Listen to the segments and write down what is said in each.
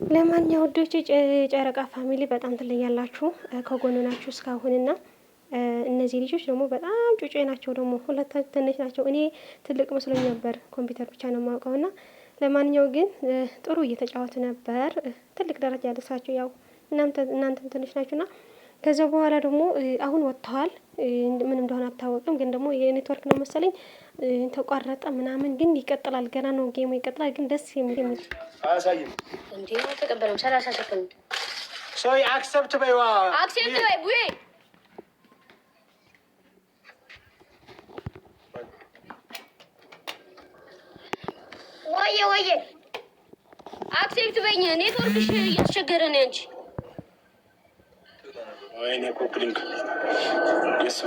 ለማንኛውም ውዶች ጨረቃ ፋሚሊ በጣም ትለያላችሁ፣ ከጎኑ ናችሁ እስካሁንና እነዚህ ልጆች ደግሞ በጣም ጩጬ ናቸው። ደግሞ ሁለታቸው ትንሽ ናቸው። እኔ ትልቅ መስሎኝ ነበር፣ ኮምፒውተር ብቻ ነው የማውቀውና ለማንኛውም ግን ጥሩ እየተጫወቱ ነበር። ትልቅ ደረጃ ያደረሳችሁ ያው እናንተም ትንሽ ናችሁና ከዛ በኋላ ደግሞ አሁን ወጥተዋል። ምን እንደሆነ አታወቅም፣ ግን ደግሞ የኔትወርክ ነው መሰለኝ ተቋረጠ ምናምን፣ ግን ይቀጥላል። ገና ነው ጌሙ ይቀጥላል። ግን ደስ የሚል አያሳይም እንዴ? ተቀበለም 30 ሰከንድ ሶይ አክሰፕት በይዋ አክሰፕት በይ ቡዬ ወየ አክሰፕት በይኝ። ኔትወርክሽ እያስቸገረ ነው አንቺ። ወይኔ ኮፕሊንግ የሱ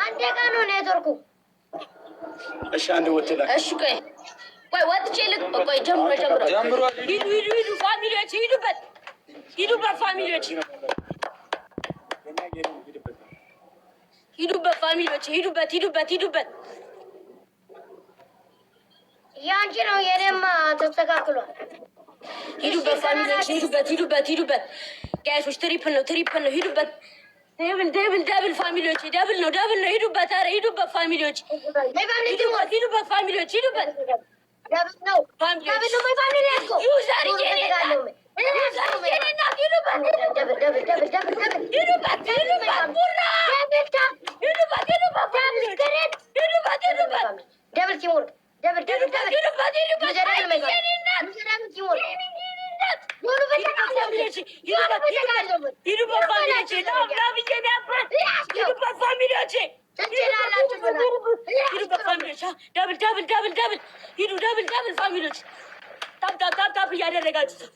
አንዴ ጋር ነው ኔትወርኩ። እሺ አንዴ ወጥላ። እሺ ቆይ ወጥቼ ልክ ቆይ ጀምሮ ሂዱ ፋሚሊዎች ሂዱበት ፋሚሊዎች ሂዱበት ያንቺ ነው የኔማ ተስተካክሏል። ሂዱበት ፋሚሊዎች ሂዱበት ጋይሶች ትሪፕል ነው ሂዱበት። ደብል ፋሚሊዎች ደብል ነው ሂዱበት። ኧረ ሂዱበት ፋሚሊዎች ሂዱበት ፋሚሊዎች ሂዱበት ደብል ነው ፋሚሊዎች ዩዘር ደብል ፋሚሊዎች ታፕ እያደረጋችሁ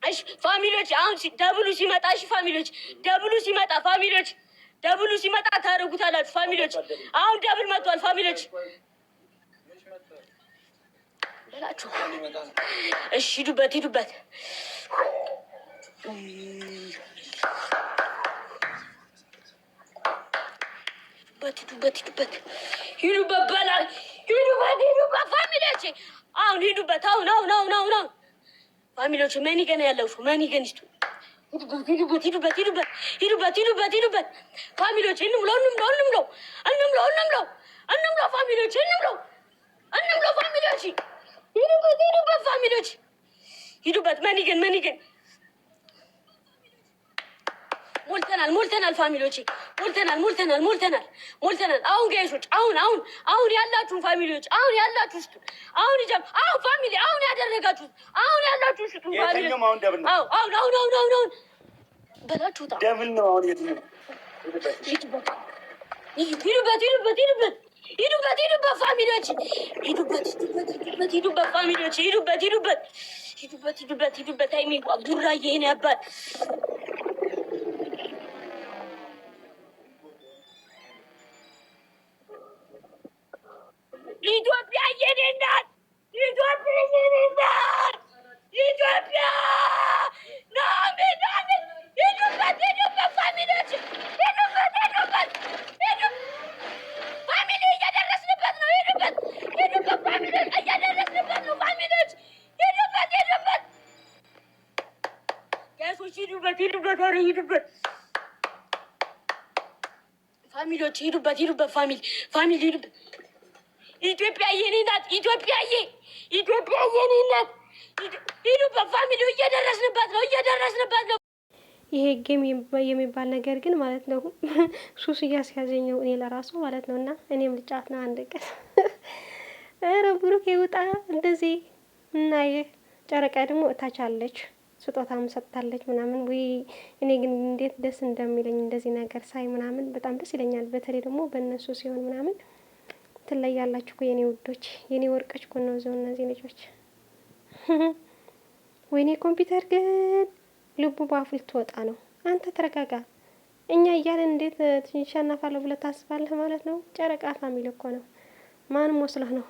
እሺ ፋሚሊዎች። አሁን ደብሉ ሲመጣ እሺ ፋሚሊዎች ደብሉ ሲመጣ ታረጉታላችሁ ፋሚሊዎች። አሁን ደብል መጥቷል ፋሚሊዎች በላችሁ። እሺ ሂዱበት ፋሚሊዎች አሁን ሂዱበት። አሁን ፋሚሊዎች መኒ ገና ያለው መኒ ገን ይስጡ። ሂዱበት ፋሚሊዎች እንምለው ፋሚሊዎች ፋሚሊዎች ሂዱበት ፋሚሊዎች ሂዱበት። መኒ ገን ሞልተናል ፋሚሊዎች ሞልተናል። አሁን ጋይሶች አሁን ያላችሁን ፋሚሊዎች ያላችሁ ስጡ። አሁን ፋሚሊ ያደረጋችሁት ያላችሁ ስጡ ፋሚሊ። አሁን በላችሁታ ደብል ነው አሁን የትኛው ሂዱበት ፋሚሊዎች ሂዱበት። አይሚ ቡራዬ የኔ አባት ኢትዮጵያ የኔ ናት። ኢትዮጵያ ናምን ሂዱበት ፋሚሊዎች ፋሚሊ እያደረስንበት ነው። ሂዱበት ፋሚሊዎች እያደረስንበት ነው። ፋሚሊዎች ሂዱበት ጋይሶች ሂዱበት ፋሚሊዎች ሂዱበት ፋሚሊ ሂዱበት። ኢትዮጵያ የኔ ናት። ኢትዮጵያ የኔ ናት። ሂዱበት ፋሚሊ እየደረስንበት ነው። ይሄ ጌም የሚባል ነገር ግን ማለት ነው ሱስ እያስያዘኘው እኔ ለራሱ ማለት ነው። እና እኔም ልጫት ነው አንድ ቀን ኧረ ብሩክ ይውጣ እንደዚህ። እና ጨረቃ ደግሞ እታች አለች፣ ስጦታም ሰጥታለች ምናምን። ወይ እኔ ግን እንዴት ደስ እንደሚለኝ እንደዚህ ነገር ሳይ ምናምን በጣም ደስ ይለኛል። በተለይ ደግሞ በእነሱ ሲሆን ምናምን ትለያላችሁ እኮ የኔ ውዶች፣ የኔ ወርቆች እኮ ነው እዛው እነዚህ ልጆች። ወይኔ ኮምፒውተር ግን ልቡ ባፉ ልትወጣ ነው። አንተ ተረጋጋ። እኛ እያለን እንዴት ትንሻናፋለሁ ብለህ ታስባለህ ማለት ነው? ጨረቃ ፋሚሊ እኮ ነው። ማንም ወስለህ ነው